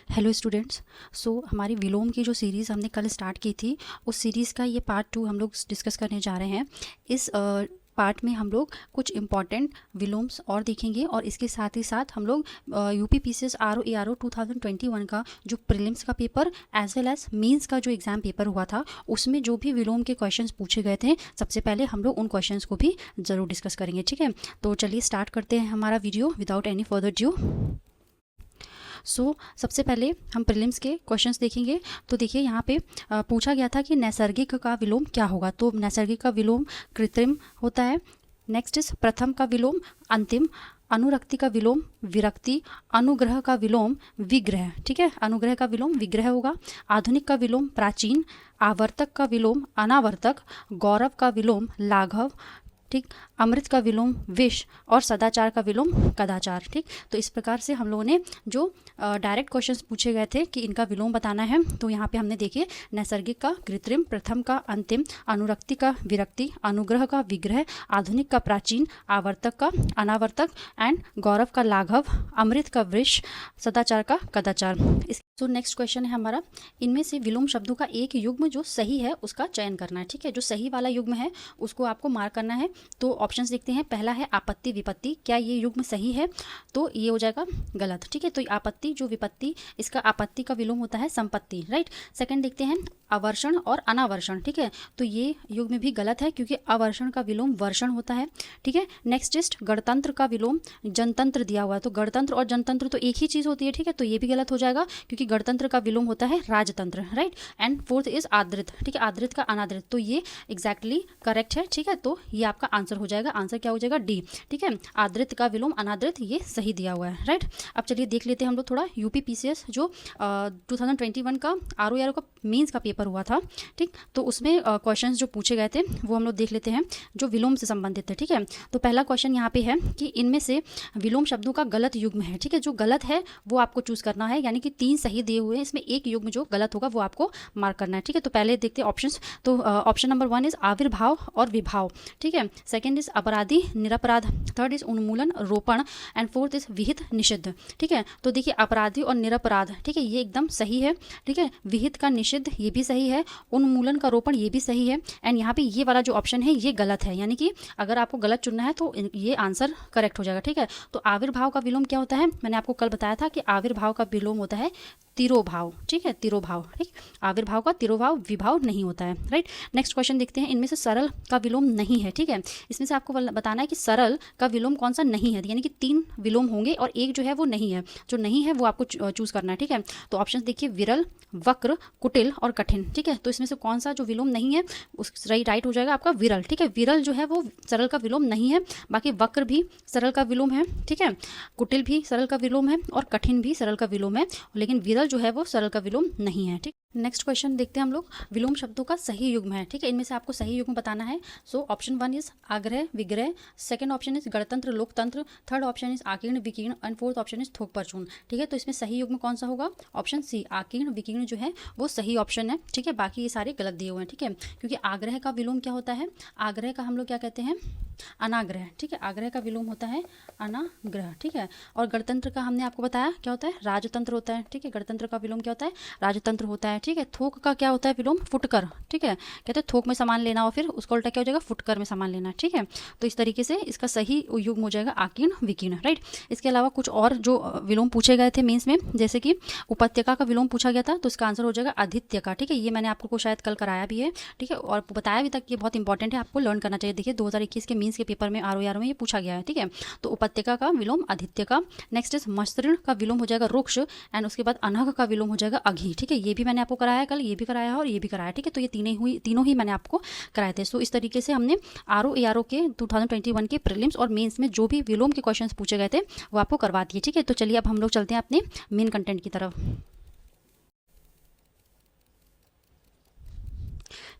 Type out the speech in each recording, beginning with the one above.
Hello students. हमारी विलोम की जो सीरीज़ हमने कल स्टार्ट की थी, उस सीरीज़ का ये पार्ट 2 हम लोग डिस्कस करने जा रहे हैं। इस पार्ट में हम लोग कुछ इम्पॉर्टेंट विलोम्स और देखेंगे और इसके साथ ही साथ हम लोग यूपी पीसीएस आरओ एआरओ 2021 का जो प्रीलिम्स का paper as well as mains का जो एग्ज़ाम पेपर हुआ था, उसमें जो भी विलोम के क्वेश्चंस पूछे गए थे, सबसे पहले हम लोग उन क्वेश्चंस को भी ज़रूर डिस्कस करेंगे। ठीक है, तो चलिए स्टार्ट करते हैं हमारा video without any further due. सबसे पहले हम प्रीलिम्स के क्वेश्चंस देखेंगे। तो देखिए यहाँ पे पूछा गया था कि नैसर्गिक का विलोम क्या होगा। तो नैसर्गिक का विलोम कृत्रिम होता है। नेक्स्ट इज प्रथम का विलोम अंतिम, अनुरक्ति का विलोम विरक्ति, अनुग्रह का विलोम विग्रह। ठीक है, अनुग्रह का विलोम विग्रह होगा। आधुनिक का विलोम प्राचीन, आवर्तक का विलोम अनावर्तक, गौरव का विलोम लाघव, ठीक, अमृत का विलोम विष और सदाचार का विलोम कदाचार। ठीक, तो इस प्रकार से हम लोगों ने जो डायरेक्ट क्वेश्चंस पूछे गए थे कि इनका विलोम बताना है, तो यहाँ पे हमने देखिए नैसर्गिक का कृत्रिम, प्रथम का अंतिम, अनुरक्ति का विरक्ति, अनुग्रह का विग्रह, आधुनिक का प्राचीन, आवर्तक का अनावर्तक एंड गौरव का लाघव, अमृत का वृष, सदाचार का कदाचार। तो नेक्स्ट क्वेश्चन है हमारा, इनमें से विलोम शब्दों का एक युग्म जो सही है उसका चयन करना है। ठीक है, जो सही वाला युग्म है उसको आपको मार्क करना है। तो ऑप्शंस देखते हैं। पहला है आपत्ति विपत्ति, क्या ये युग्म सही है? तो ये हो जाएगा गलत। ठीक है, तो आपत्ति जो विपत्ति, इसका आपत्ति का विलोम होता है संपत्ति, राइट। सेकंड देखते हैं अवर्षण और अनावर्षण। ठीक है, तो ये युग्म भी गलत है क्योंकि अवर्षण का विलोम वर्षण होता है। ठीक है, नेक्स्ट इज गणतंत्र का विलोम जनतंत्र दिया हुआ है। तो गणतंत्र और जनतंत्र तो एक ही चीज होती है। ठीक है, तो ये भी गलत हो जाएगा क्योंकि गणतंत्र का विलोम होता है राजतंत्र, राइट। एंड फोर्थ इज आदृत। ठीक है, आदृत का अनादृत, तो ये एग्जैक्टली करेक्ट है। ठीक है, तो ये आपका आंसर हो जाएगा। आंसर क्या हो जाएगा? डी। ठीक है, आदृत का विलोम अनादृत, ये सही दिया हुआ है, राइट। अब चलिए देख लेते हैं हम लोग थोड़ा यूपी पीसीएस जो 2021 का आरओ एआरओ का मेंस का पेपर हुआ था। ठीक, तो उसमें क्वेश्चंस जो पूछे गए थे वो हम लोग देख लेते हैं जो विलोम से संबंधित है। ठीक है, तो पहला क्वेश्चन यहाँ पे है कि इनमें से विलोम शब्दों का गलत युग्म है। ठीक है, जो गलत है वो आपको चूज करना है, यानी कि 3 सही दिए हुए हैं, इसमें एक युग्म जो गलत होगा वो आपको मार्क करना है। ठीक है, तो पहले देखते हैं ऑप्शंस। तो ऑप्शन नंबर 1 इज आविर्भाव और विभाव। ठीक है, सेकंड इज अपराधी निरपराध, थर्ड इज उन्मूलन रोपण एंड फोर्थ इज विहित निषिद्ध। ठीक है, तो देखिए अपराधी और निरपराध, ठीक है, ये एकदम सही है। ठीक है, विहित का निषिद्ध ये भी सही है, उन्मूलन का रोपण ये भी सही है, एंड यहाँ पे ये वाला जो ऑप्शन है ये गलत है, यानी कि अगर आपको गलत चुनना है तो ये आंसर करेक्ट हो जाएगा। ठीक है, तो आविर्भाव का विलोम क्या होता है? मैंने आपको कल बताया था कि आविर्भाव का विलोम होता है तिरोभाव। ठीक है, तिरोभाव। ठीक, आविर्भाव का तिरोभाव विभाव नहीं होता है, राइट। नेक्स्ट क्वेश्चन देखते हैं, इनमें से सरल का विलोम नहीं है। ठीक है, इसमें से आपको बताना है कि सरल का विलोम कौन सा नहीं है, यानी कि 3 विलोम होंगे और एक जो है वो नहीं है। जो नहीं है वो आपको चूज करना है। ठीक है, तो ऑप्शन देखिए विरल, वक्र, कुटिल और कठिन। ठीक है, तो इसमें से कौन सा जो विलोम नहीं है उस राइट हो जाएगा आपका विरल। ठीक है, विरल जो है वो सरल का विलोम नहीं है, बाकी वक्र भी सरल का विलोम है। ठीक है, कुटिल भी सरल का विलोम है और कठिन भी सरल का विलोम है, लेकिन विरल जो है वो सरल का विलोम नहीं है। ठीक, नेक्स्ट क्वेश्चन देखते हैं हम लोग, विलोम शब्दों का सही युग्म है। ठीक है, इनमें से आपको सही युग्म बताना है। सो ऑप्शन 1 इज आग्रह विग्रह, सेकंड ऑप्शन इज गणतंत्र लोकतंत्र, थर्ड ऑप्शन इज आकीर्ण विकीर्ण एंड फोर्थ ऑप्शन इज थोक परचून। ठीक है, तो इसमें सही युग्म कौन सा होगा? ऑप्शन सी आकीर्ण विकीर्ण जो है वो सही ऑप्शन है। ठीक है, बाकी ये सारे गलत दिए हुए हैं। ठीक है, क्योंकि आग्रह का विलोम क्या होता है? आग्रह का हम लोग क्या कहते हैं? अनाग्रह। ठीक है, आग्रह का विलोम होता है अनाग्रह। ठीक है, और गणतंत्र का हमने आपको बताया क्या होता है? राजतंत्र होता है। ठीक है, गणतंत्र का विलोम क्या होता है? राजतंत्र होता है। ठीक है, थोक का क्या होता है विलोम? फुटकर। ठीक है, कहते हैं थोक में सामान लेना और फिर उसका उल्टा क्या हो जाएगा? फुटकर में सामान लेना। ठीक है, तो इस तरीके से इसका सही युग्म हो जाएगा आकीर्ण विकीर्ण, राइट। इसके अलावा कुछ और जो विलोम पूछे गए थे मेंस में, जैसे कि उपत्यका का विलोम पूछा गया था, तो इसका आंसर हो जाएगा अधित्यका। ठीक है, ये मैंने आपको शायद कल कराया भी है। ठीक है, और बताया भी तक, ये बहुत इंपॉर्टेंट है, आपको लर्न करना चाहिए। देखिए 2021 के मेंस के पेपर में आरओ में ये पूछा गया है। ठीक है, तो उपत्यका का विलोम अधित्यका। नेक्स्ट इज मसृण का विलोम हो जाएगा रुक्ष एंड उसके बाद अनघ का विलोम हो जाएगा अघी। ठीक है, ये भी मैंने आपको कराया है कल, ये भी कराया है और ये भी कराया है। ठीक है, तो ये तीनों ही मैंने आपको कराए थे। सो इस तरीके से हमने आरओ एआरओ के 2021 के प्रीलिम्स और मेंस में जो भी विलोम के क्वेश्चंस पूछे गए थे वो आपको करवा दिए। ठीक है, तो चलिए अब हम लोग चलते हैं अपने मेन कंटेंट की तरफ।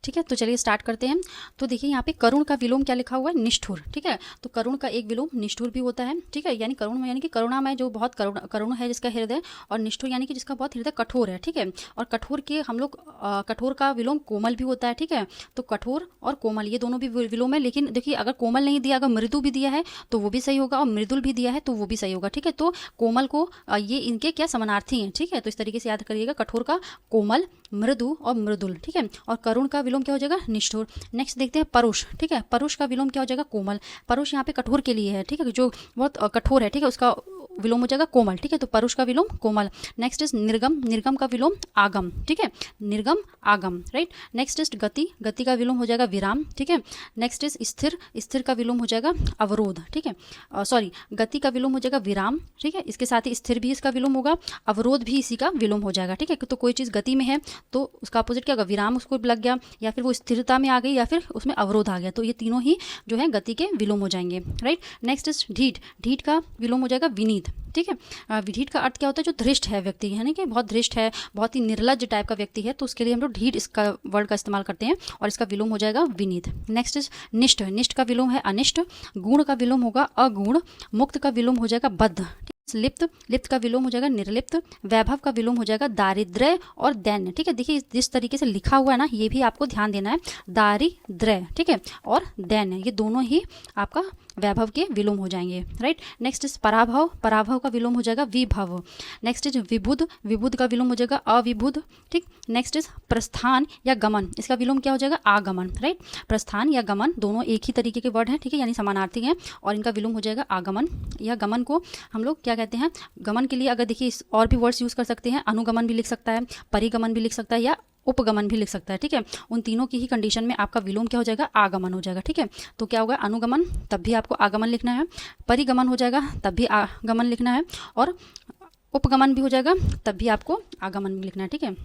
ठीक है, तो चलिए स्टार्ट करते हैं। तो देखिए यहाँ पे करुण का विलोम क्या लिखा हुआ है, निष्ठुर। ठीक है, तो करुण का एक विलोम निष्ठुर भी होता है। ठीक है, यानी करुण यानी कि करुणामय, जो बहुत करुण है जिसका हृदय, और निष्ठुर यानी कि जिसका बहुत हृदय कठोर है। ठीक है, और कठोर के हम लोग कठोर का विलोम कोमल भी होता है। ठीक है, तो कठोर और कोमल ये दोनों भी विलोम है, लेकिन देखिए अगर कोमल नहीं दिया, अगर मृदु भी दिया है तो वो भी सही होगा, और मृदुल भी दिया है तो वो भी सही होगा। ठीक है, तो कोमल को ये इनके क्या समानार्थी हैं। ठीक है, तो इस तरीके से याद करिएगा, कठोर का कोमल, मृदु और मृदुल। ठीक है, और करुण का विलोम क्या हो जाएगा, निष्ठुर। नेक्स्ट देखते हैं परुष। ठीक है, परुष का विलोम क्या हो जाएगा, कोमल। परुष यहाँ पे कठोर के लिए है। ठीक है, जो बहुत कठोर है। ठीक है, उसका विलोम हो जाएगा कोमल। ठीक है, तो परुष का विलोम कोमल। नेक्स्ट इज निर्गम, निर्गम का विलोम आगम। ठीक है, निर्गम आगम, राइट। नेक्स्ट इज गति, गति का विलोम हो जाएगा विराम। ठीक है, नेक्स्ट इज स्थिर, स्थिर का विलोम हो जाएगा अवरोध। ठीक है, सॉरी, गति का विलोम हो जाएगा विराम। ठीक है, इसके साथ ही स्थिर भी इसका विलोम होगा, अवरोध भी इसी का विलोम हो जाएगा। ठीक है, तो कोई चीज़ गति में है तो उसका अपोजिट क्या होगा, विराम उसको लग गया, या फिर वो स्थिरता में आ गई, या फिर उसमें अवरोध आ गया, तो ये तीनों ही जो है गति के विलोम हो जाएंगे, राइट। नेक्स्ट इज ढीठ, ढीठ का विलोम हो जाएगा विनीत। ठीक है, विढीठ का अर्थ क्या होता है, जो धृष्ट है व्यक्ति, है ना, कि बहुत धृष्ट है, बहुत ही निर्लज्ज टाइप का व्यक्ति है, तो उसके लिए हम लोग ढीठ इसका वर्ड का इस्तेमाल करते हैं, और इसका विलोम हो जाएगा विनीत। नेक्स्ट इज निष्ठ, निष्ठ का विलोम है अनिष्ट। गुण का विलोम होगा अगुण। मुक्त का विलोम हो जाएगा बद्ध। लिप्त, लिप्त का विलोम हो जाएगा निर्लिप्त। वैभव का विलोम हो जाएगा दारिद्र्य और दैन्य। ठीक है, देखिए जिस तरीके से लिखा हुआ है ना, ये भी आपको ध्यान देना है, दारिद्र्य, ठीक है, और दैन्य, ये दोनों ही आपका वैभव के विलोम हो जाएंगे, राइट। नेक्स्ट इज पराभव, पराभव का विलोम हो जाएगा विभव। नेक्स्ट इज विबुध, विबुध का विलोम हो जाएगा अविबुध। ठीक, नेक्स्ट इज प्रस्थान या गमन, इसका विलोम क्या हो जाएगा, आगमन, राइट। प्रस्थान या गमन दोनों एक ही तरीके के वर्ड हैं, ठीक है, यानी समानार्थी हैं, और इनका विलोम हो जाएगा आगमन। या गमन को हम लोग क्या कहते हैं, गमन के लिए अगर देखिए और भी वर्ड्स यूज कर सकते हैं, अनुगमन भी लिख सकता है, परिगमन भी लिख सकता है, या उपगमन भी लिख सकता है। ठीक है, उन तीनों की ही कंडीशन में आपका विलोम क्या हो जाएगा, आगमन हो जाएगा। ठीक है, तो क्या होगा, अनुगमन तब भी आपको आगमन लिखना है, परिगमन हो जाएगा तब भी आगमन लिखना है, और उपगमन भी हो जाएगा तब भी आपको आगमन भी लिखना है। ठीक है,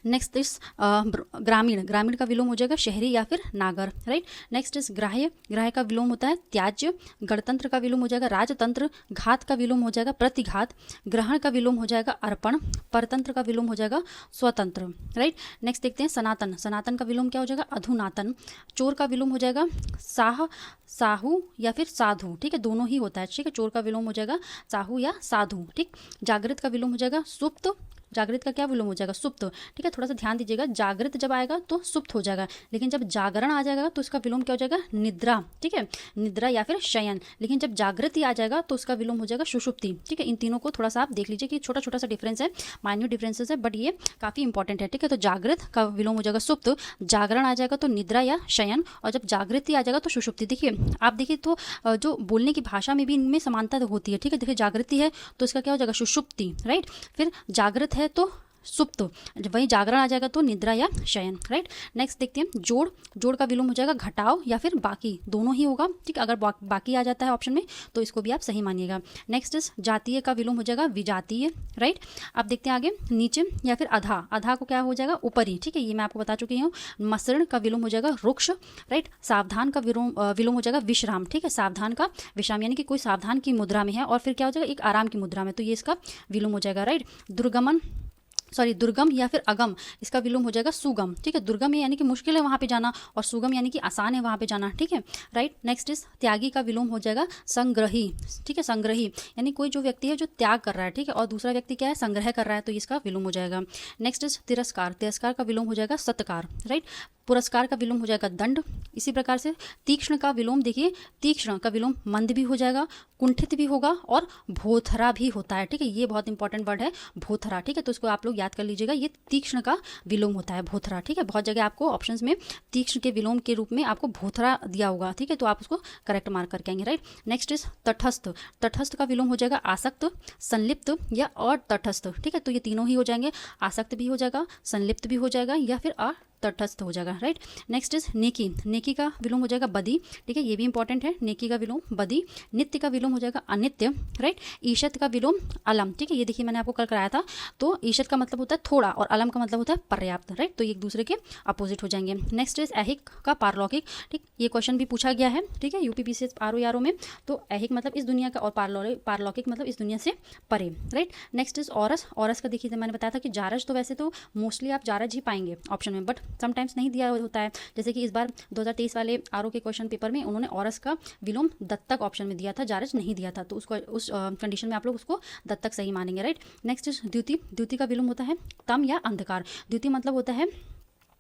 नेक्स्ट इज ग्रामीण, ग्रामीण का विलोम हो जाएगा शहरी या फिर नागर, राइट। नेक्स्ट इज ग्राह्य, ग्राह्य का विलोम होता है त्याज्य। गणतंत्र का विलोम हो जाएगा राजतंत्र। घात का विलोम हो जाएगा प्रतिघात। ग्रहण का विलोम हो जाएगा अर्पण। परतंत्र का विलोम हो जाएगा स्वतंत्र, राइट। नेक्स्ट देखते हैं सनातन, सनातन का विलोम क्या हो जाएगा, अधुनातन। चोर का विलोम हो जाएगा साह, साहू या फिर साधु। ठीक है, दोनों ही होता है। ठीक है, चोर का विलोम हो जाएगा साहू या साधु। ठीक, जागृत का विलोम हो जाएगा सुप्त। जागृत का क्या विलोम हो जाएगा, सुप्त। ठीक है, थोड़ा सा ध्यान दीजिएगा, जागृत जब आएगा तो सुप्त हो जाएगा, लेकिन जब जागरण आ जाएगा तो उसका विलोम क्या हो जाएगा, निद्रा। ठीक है, निद्रा या फिर शयन। लेकिन जब जागृति आ जाएगा तो उसका विलोम हो जाएगा सुषुप्ति। ठीक है, इन तीनों को थोड़ा सा आप देख लीजिए कि छोटा छोटा सा डिफरेंस है, माइन्यूट डिफरेंसेस है, बट ये काफ़ी इंपॉर्टेंट है। ठीक है, तो जागृत का विलोम हो जाएगा सुप्त, जागरण आ जाएगा तो निद्रा या शयन, और जब जागृति आ जाएगा तो सुषुप्ति। देखिए आप देखिए तो जो बोलने की भाषा में भी इनमें समानता होती है। ठीक है, देखिए जागृति है तो इसका क्या हो जाएगा, सुषुप्ति, राइट। फिर जागृत है तो सुप्त, वहीं जागरण आ जाएगा तो निद्रा या शयन, राइट। नेक्स्ट देखते हैं जोड़, जोड़ का विलोम हो जाएगा घटाव या फिर बाकी, दोनों ही होगा। ठीक, अगर बाकी आ जाता है ऑप्शन में तो इसको भी आप सही मानिएगा। नेक्स्ट इज जातीय का विलोम हो जाएगा विजातीय, राइट। अब देखते हैं आगे नीचे या फिर अधा, अधा को क्या हो जाएगा ऊपरी। ठीक है, ये मैं आपको बता चुकी हूँ। मसृण का विलोम हो जाएगा रुक्ष, राइट। सावधान का विलोम हो जाएगा विश्राम। ठीक है, सावधान का विश्राम यानी कि कोई सावधान की मुद्रा में है और फिर क्या हो जाएगा, एक आराम की मुद्रा में, तो ये इसका विलोम हो जाएगा, राइट। दुर्गमन, सॉरी दुर्गम या फिर अगम, इसका विलोम हो जाएगा सुगम। ठीक है, दुर्गम यानी कि मुश्किल है वहाँ पे जाना, और सुगम यानी कि आसान है वहाँ पे जाना। ठीक है, राइट। नेक्स्ट इज त्यागी का विलोम हो जाएगा संग्रही। ठीक है, संग्रही यानी कोई जो व्यक्ति है जो त्याग कर रहा है, ठीक है, और दूसरा व्यक्ति क्या है, संग्रह कर रहा है, तो इसका विलोम हो जाएगा। नेक्स्ट इज तिरस्कार, तिरस्कार का विलोम हो जाएगा सत्कार, राइट। पुरस्कार का विलोम हो जाएगा दंड। इसी प्रकार से तीक्ष्ण का विलोम देखिए, तीक्ष्ण का विलोम मंद भी हो जाएगा, कुंठित भी होगा, और भोथरा भी होता है। ठीक है, ये बहुत इंपॉर्टेंट वर्ड है भोथरा। ठीक है, तो इसको आप लोग याद कर लीजिएगा, ये तीक्ष्ण का विलोम होता है भोथरा। ठीक है, बहुत जगह आपको ऑप्शंस में तीक्ष्ण के विलोम के रूप में आपको भोथरा दिया होगा। ठीक है, तो आप उसको करेक्ट मार्क करके आएंगे, राइट। नेक्स्ट इज तटस्थ, तटस्थ का विलोम हो जाएगा आसक्त, संलिप्त या अतटस्थ। ठीक है, तो ये तीनों ही हो जाएंगे, आसक्त भी हो जाएगा, संलिप्त भी हो जाएगा, या फिर तटस्थ हो जाएगा, राइट। नेक्स्ट इज नेकी, नेकी का विलोम हो जाएगा बदी। ठीक है, ये भी इंपॉर्टेंट है, नेकी का विलोम बदी। नित्य का विलोम हो जाएगा अनित्य, राइट। ईशत का विलोम अलम। ठीक है, ये देखिए मैंने आपको कल कराया था, तो ईशत का मतलब होता है थोड़ा और अलम का मतलब होता है पर्याप्त, राइट, तो एक दूसरे के अपोजिट हो जाएंगे। नेक्स्ट इज ऐहिक का पारलौकिक। ठीक, ये क्वेश्चन भी पूछा गया है, ठीक है, यूपीपीसीएस आरओ में। तो ऐहिक मतलब इस दुनिया का, और पारलौकिक मतलब इस दुनिया से परे, राइट। नेक्स्ट इज औरस, औरस का देखिए मैंने बताया था कि जारज, तो वैसे तो मोस्टली आप जारज ही पाएंगे ऑप्शन में, बट समटाइम्स नहीं दिया होता है, जैसे कि इस बार 2023 वाले आरओ के क्वेश्चन पेपर में उन्होंने औरस का विलोम दत्तक ऑप्शन में दिया था, जारज नहीं दिया था, तो उसको उस कंडीशन में आप लोग उसको दत्तक सही मानेंगे, राइट। नेक्स्ट द्युति, द्युति का विलोम होता है तम या अंधकार। द्युति मतलब होता है,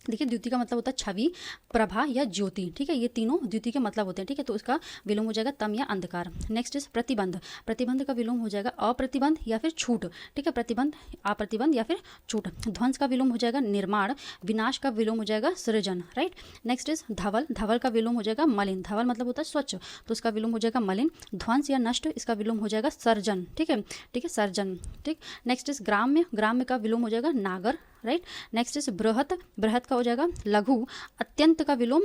देखिए द्युति का मतलब होता है छवि, प्रभा या ज्योति, ठीक है, ये तीनों द्युति के मतलब होते हैं, ठीक है, तो इसका विलोम हो जाएगा तम या अंधकार। नेक्स्ट इज प्रतिबंध, प्रतिबंध का विलोम हो जाएगा अप्रतिबंध या फिर छूट, ठीक है, प्रतिबंध, अप्रतिबंध या फिर छूट। ध्वंस का विलोम हो जाएगा निर्माण, विनाश का विलोम हो जाएगा सृजन, राइट। नेक्स्ट इज धवल, धवल का विलोम हो जाएगा मलिन, धवल मतलब होता है स्वच्छ, तो इसका विलोम हो जाएगा मलिन। ध्वंस या नष्ट, इसका विलोम हो जाएगा सर्जन, ठीक है, ठीक है, सर्जन, ठीक। नेक्स्ट इज ग्राम्य, ग्राम्य का विलोम हो जाएगा नागर, राइट। नेक्स्ट इज बृहत, बृहत का हो जाएगा लघु। अत्यंत का विलोम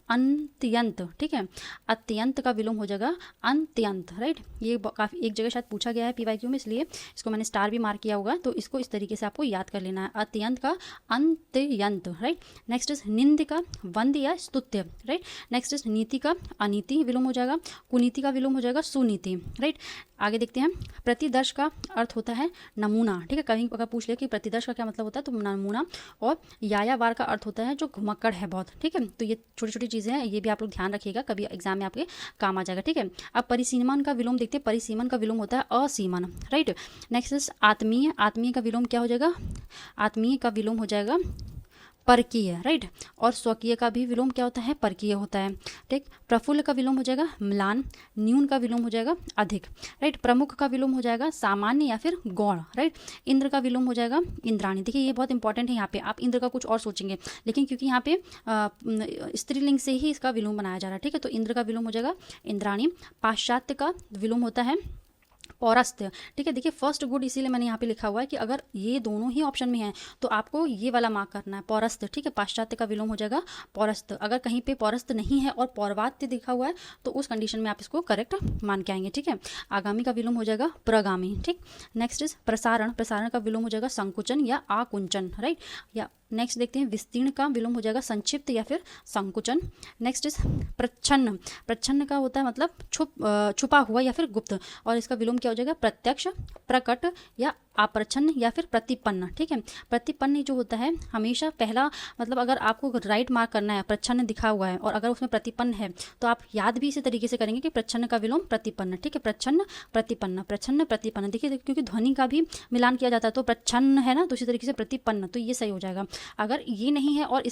अत्यंत, ठीक है, अत्यंत का विलोम हो जाएगा अंत्यंत, राइट। ये काफ़ी एक जगह शायद पूछा गया है पीवाईक्यू में, इसलिए इसको मैंने स्टार भी मार्क किया होगा, तो इसको इस तरीके से आपको याद कर लेना है, अत्यंत का अंत्यंत, राइट। नेक्स्ट इज निंद का वंद या स्तुत्य, राइट। नेक्स्ट इज नीति का अनीति विलोम हो जाएगा, कुनीति का विलोम हो जाएगा सुनीति, राइट। आगे देखते हैं, प्रतिदर्श का अर्थ होता है नमूना, ठीक है, कहीं अगर पूछ ले कि प्रतिदर्श का क्या मतलब होता है तो नमूना। और यायावार का अर्थ होता है जो घुमक्कड़ है बहुत, ठीक है, तो ये छोटी छोटी चीज़ें हैं, ये भी आप लोग ध्यान रखिएगा, कभी एग्जाम में आपके काम आ जाएगा, ठीक है। अब परिसीमन का विलोम देखते हैं, परिसीमन का विलोम होता है असीमन, राइट। नेक्स्ट इज आत्मीय, आत्मीय का विलोम क्या हो जाएगा, आत्मीय का विलोम हो जाएगा परकीय, राइट। और स्वकीय का भी विलोम क्या होता है, परकीय होता है, ठीक। प्रफुल्ल का विलोम हो जाएगा म्लान, न्यून का विलोम हो जाएगा अधिक, राइट। प्रमुख का विलोम हो जाएगा सामान्य या फिर गौण, राइट। इंद्र का विलोम हो जाएगा इंद्राणी। देखिए ये बहुत इंपॉर्टेंट है, यहाँ पे आप इंद्र का कुछ और सोचेंगे, लेकिन क्योंकि यहाँ पे स्त्रीलिंग से ही इसका विलोम बनाया जा रहा है, ठीक है, तो इंद्र का विलोम हो जाएगा इंद्राणी। पाश्चात्य का विलोम होता है पौरस्त्य, ठीक है। देखिए फर्स्ट गुड इसीलिए मैंने यहाँ पे लिखा हुआ है कि अगर ये दोनों ही ऑप्शन में हैं तो आपको ये वाला मार्क करना है, पौरस्त्य, ठीक है। पाश्चात्य का विलोम हो जाएगा पौरस्त्य। अगर कहीं पे पौरस्त्य नहीं है और पौर्वात्य लिखा हुआ है तो उस कंडीशन में आप इसको करेक्ट मान के आएंगे, ठीक है। आगामी का विलोम हो जाएगा प्रगामी, ठीक। नेक्स्ट इज प्रसारण, प्रसारण का विलोम हो जाएगा संकुचन या आकुंचन, राइट। या नेक्स्ट देखते हैं विस्तीर्ण का विलोम हो जाएगा संक्षिप्त या फिर संकुचन। नेक्स्ट इज प्रच्छन्न, प्रच्छन्न का होता है मतलब छुपा हुआ या फिर गुप्त, और इसका विलोम क्या हो जाएगा प्रत्यक्ष, प्रकट या अप्रच्छन्न या फिर प्रतिपन्न, ठीक है। प्रतिपन्न जो होता है हमेशा पहला मतलब अगर आपको राइट मार्क करना है, प्रच्छन्न दिखा हुआ है और अगर उसमें प्रतिपन्न है तो आप याद भी इसी तरीके से करेंगे कि प्रच्छन्न का विलोम प्रतिपन्न, ठीक है। प्रच्छन्न प्रतिपन्न, प्रच्छन्न प्रतिपन्न, देखिए क्योंकि ध्वनि का भी मिलान किया जाता है तो प्रच्छन्न है ना, तो इसी तरीके से प्रतिपन्न, तो ये सही हो जाएगा। अगर ये नहीं है और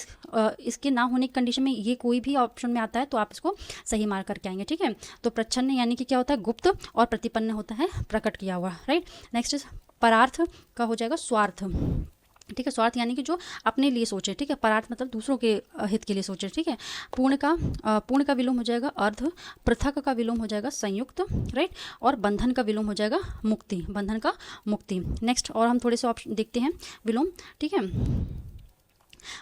इसके ना होने की कंडीशन में ये कोई भी ऑप्शन में आता है तो आप इसको सही मार्क करके आएंगे, ठीक है। तो प्रच्छन्न यानी कि क्या होता है गुप्त, और प्रतिपन्न होता है प्रकट किया हुआ, राइट। नेक्स्ट इज परार्थ का हो जाएगा स्वार्थ, ठीक है। स्वार्थ यानी कि जो अपने लिए सोचे, ठीक है। परार्थ मतलब दूसरों के हित के लिए सोचे, ठीक है। पूर्ण का विलोम हो जाएगा अर्ध, पृथक का विलोम हो जाएगा संयुक्त, राइट। और बंधन का विलोम हो जाएगा मुक्ति, बंधन का मुक्ति। नेक्स्ट और हम थोड़े से ऑप्शन देखते हैं विलोम, ठीक है।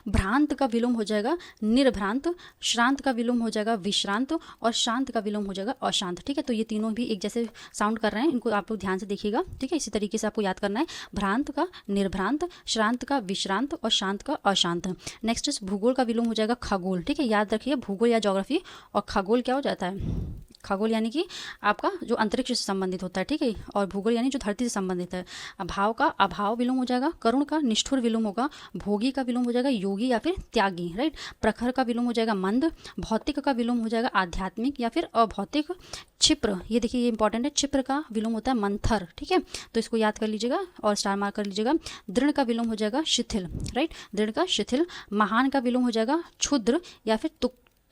भ्रांत का विलोम हो जाएगा निर्भ्रांत, श्रांत का विलोम हो जाएगा विश्रांत, और शांत का विलोम हो जाएगा अशांत, ठीक है। तो ये तीनों भी एक जैसे साउंड कर रहे हैं, इनको आप लोग ध्यान से देखिएगा, ठीक है। इसी तरीके से आपको याद करना है, भ्रांत का निर्भ्रांत, श्रांत का विश्रांत और शांत का अशांत। नेक्स्ट इस भूगोल का विलोम हो जाएगा खगोल, ठीक है। याद रखिए भूगोल या ज्योग्राफी और खगोल क्या हो जाता है, खगोल यानी कि आपका जो अंतरिक्ष से संबंधित होता है, ठीक है। और भूगोल यानी जो धरती से संबंधित है। अभाव का अभाव विलोम हो जाएगा, करुण का निष्ठुर विलोम होगा, भोगी का विलोम हो जाएगा योगी या फिर त्यागी, राइट। प्रखर का विलोम हो जाएगा मंद, भौतिक का विलोम हो जाएगा आध्यात्मिक या फिर अभौतिक। क्षिप्र, ये देखिए ये इंपॉर्टेंट है, क्षिप्र का विलोम होता है मंथर, ठीक है। तो इसको याद कर लीजिएगा और स्टार मार्क कर लीजिएगा। दृढ़ का विलोम हो जाएगा शिथिल, राइट, दृढ़ का शिथिल। महान का विलोम हो जाएगा क्षुद्र या फिर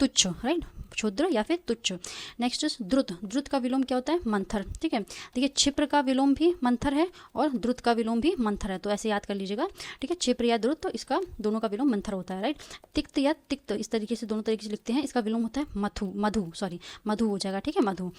तुच्छ, राइट, क्षुद्र या फिर तुच्छ। नेक्स्ट द्रुत, द्रुत का विलोम क्या होता है मंथर, ठीक है। देखिए क्षिप्र का विलोम भी मंथर है और द्रुत का विलोम भी मंथर है, तो ऐसे याद कर लीजिएगा, ठीक है। क्षिप्र या द्रुत तो इसका दोनों का विलोम मंथर होता है, राइट। तिक्त या तिक्त इस तरीके से दोनों तरीके से लिखते हैं, इसका विलोम होता है मधु हो जाएगा, ठीक है, मधु।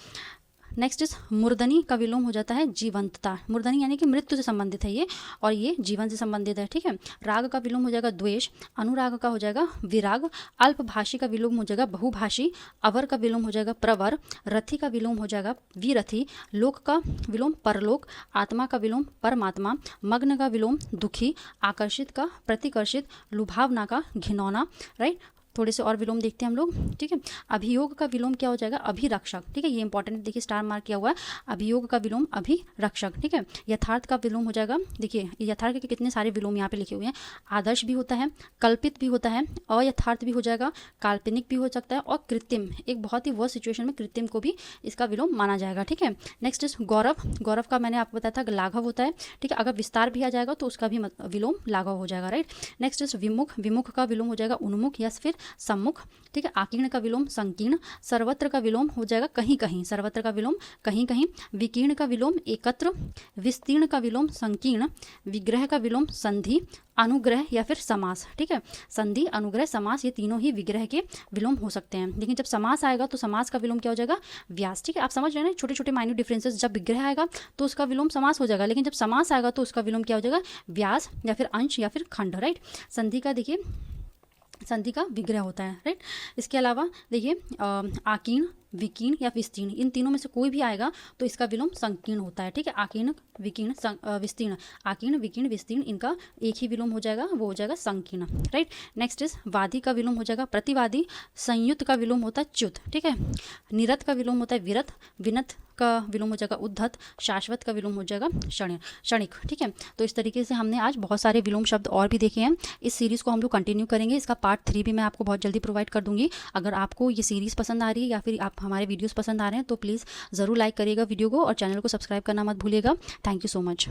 नेक्स्ट इज मूर्धनी का विलोम हो जाता है जीवंतता, मूर्धनी यानी कि मृत्यु से संबंधित है ये, और ये जीवन से संबंधित है, ठीक है। राग का विलोम हो जाएगा द्वेष, अनुराग का हो जाएगा विराग, अल्पभाषी का विलोम हो जाएगा बहुभाषी, अवर का विलोम हो जाएगा प्रवर, रथी का विलोम हो जाएगा विरथी, लोक का विलोम परलोक, आत्मा का विलोम परमात्मा, मग्न का विलोम दुखी, आकर्षित का प्रतिकर्षित, लुभावना का घिनौना, राइट, थोड़े से और विलोम देखते हैं हम लोग, ठीक है। अभियोग का विलोम क्या हो जाएगा, अभिरक्षक, ठीक है। ये इंपॉर्टेंट, देखिए स्टार मार्क किया हुआ है, अभियोग का विलोम अभिरक्षक, ठीक है। यथार्थ का विलोम हो जाएगा, देखिए यथार्थ के कितने सारे विलोम यहाँ पे लिखे हुए हैं, आदर्श भी होता है, कल्पित भी होता है, अयथार्थ भी हो जाएगा, काल्पनिक भी हो सकता है, और कृत्रिम, एक बहुत ही वर्स्ट सिचुएशन में कृत्रिम को भी इसका विलोम माना जाएगा, ठीक है। नेक्स्ट इज गौरव, गौरव का मैंने आपको बताया था लाघव होता है, ठीक है। अगर विस्तार भी आ जाएगा तो उसका भी विलोम लाघव हो जाएगा, राइट। नेक्स्ट इज विमुख, विमुख का विलोम हो जाएगा उन्मुख या फिर सम्मुख, ठीक है। आकीर्ण का विलोम संकीर्ण, सर्वत्र का विलोम हो जाएगा कहीं कहीं, सर्वत्र का विलोम कहीं कहीं, विकीर्ण का विलोम एकत्र, विस्तीर्ण का विलोम संकीर्ण, विग्रह का विलोम संधि, अनुग्रह या फिर समास, ठीक है। संधि, अनुग्रह, समास, ये तीनों ही विग्रह के विलोम हो सकते हैं। लेकिन जब समास आएगा तो समास का विलोम क्या हो जाएगा, व्यास, ठीक है। आप समझ रहे हैं ना, छोटे छोटे माइन्यूट डिफरेंसेस। जब विग्रह आएगा तो उसका विलोम समास हो जाएगा, लेकिन जब समास आएगा तो उसका विलोम क्या हो जाएगा, व्यास या फिर अंश या फिर खंड, राइट। संधि का देखिए, संधि का विग्रह होता है, राइट। इसके अलावा देखिए आकीर्ण, विकीर्ण या विस्तीर्ण, इन तीनों में से कोई भी आएगा तो इसका विलोम संकीर्ण होता है, ठीक है। आकीर्ण, विकीर्ण, विस्तीर्ण, आकीर्ण, विकीर्ण, विस्तीर्ण, इनका एक ही विलोम हो जाएगा, वो हो जाएगा संकीर्ण, राइट। नेक्स्ट इज वादी का विलोम हो जाएगा प्रतिवादी, संयुक्त का विलोम होता है च्युत, ठीक है। निरत का विलोम होता है विरत, विनत का विलोम हो जाएगा उद्धत, शाश्वत का विलोम हो जाएगा क्षणिक, ठीक है। तो इस तरीके से हमने आज बहुत सारे विलोम शब्द और भी देखे हैं। इस सीरीज़ को हम लोग कंटिन्यू करेंगे, इसका पार्ट 3 भी मैं आपको बहुत जल्दी प्रोवाइड कर दूंगी। अगर आपको ये सीरीज़ पसंद आ रही है या फिर आप हमारे वीडियोस पसंद आ रहे हैं तो प्लीज़ ज़रूर लाइक करिएगा वीडियो को, और चैनल को सब्सक्राइब करना मत भूलिएगा। Thank you so much.